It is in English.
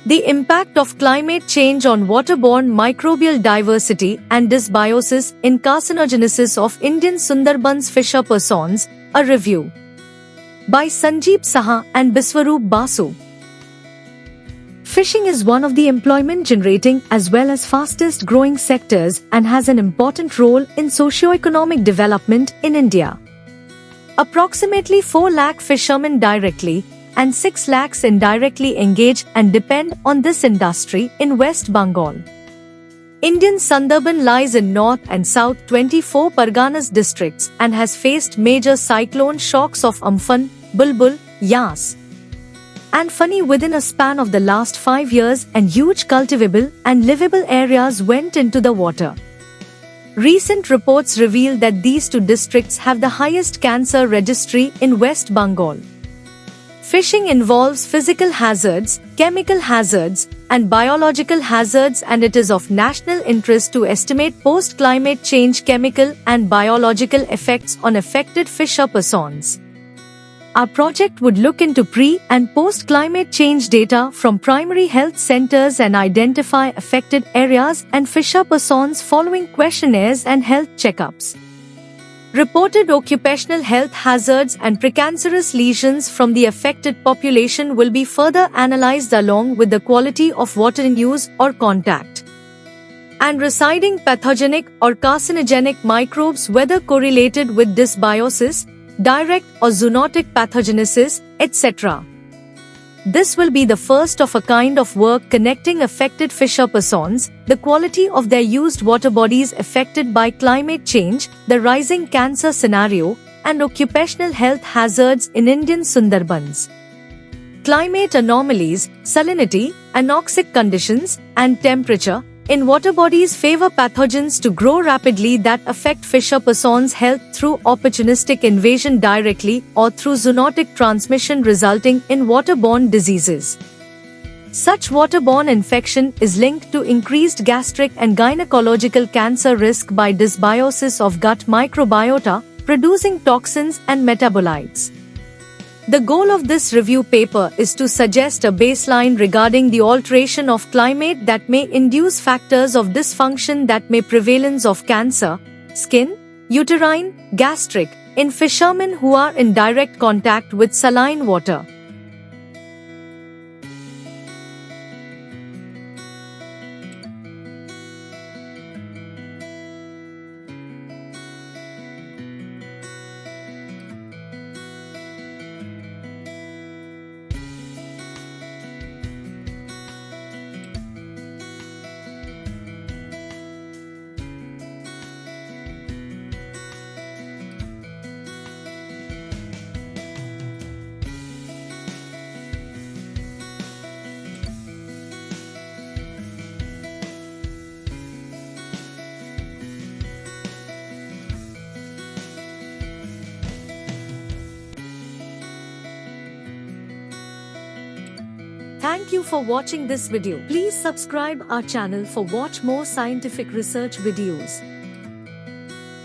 The impact of climate change on waterborne microbial diversity and dysbiosis in carcinogenesis of Indian Sundarbans fisher persons, a review by Sanjeev Saha and Biswaroop Basu. Fishing is one of the employment-generating as well as fastest-growing sectors and has an important role in socio-economic development in India. Approximately 4 lakh fishermen directly and 6 lakhs indirectly engage and depend on this industry in West Bengal. Indian Sundarban lies in North and South 24 Parganas districts and has faced major cyclone shocks of Amphan, Bulbul, Yas, and Fani within a span of the last 5 years, and huge cultivable and livable areas went into the water. Recent reports reveal that these two districts have the highest cancer registry in West Bengal. Fishing involves physical hazards, chemical hazards, and biological hazards, and it is of national interest to estimate post-climate change chemical and biological effects on affected fisher persons. Our project would look into pre- and post-climate change data from primary health centers and identify affected areas and fisher persons following questionnaires and health checkups. Reported occupational health hazards and precancerous lesions from the affected population will be further analyzed along with the quality of water in use or contact, and residing pathogenic or carcinogenic microbes whether correlated with dysbiosis, direct or zoonotic pathogenesis, etc. This will be the first of a kind of work connecting affected fisher persons, the quality of their used water bodies affected by climate change, the rising cancer scenario, and occupational health hazards in Indian Sundarbans. Climate anomalies, salinity, anoxic conditions, and temperature in water bodies favor pathogens to grow rapidly that affect fisher persons' health through opportunistic invasion directly or through zoonotic transmission resulting in waterborne diseases. Such waterborne infection is linked to increased gastric and gynecological cancer risk by dysbiosis of gut microbiota, producing toxins and metabolites. The goal of this review paper is to suggest a baseline regarding the alteration of climate that may induce factors of dysfunction that may prevalence of cancer, skin, uterine, gastric, in fishermen who are in direct contact with saline water. Thank you for watching this video. Please subscribe our channel for watch more scientific research videos.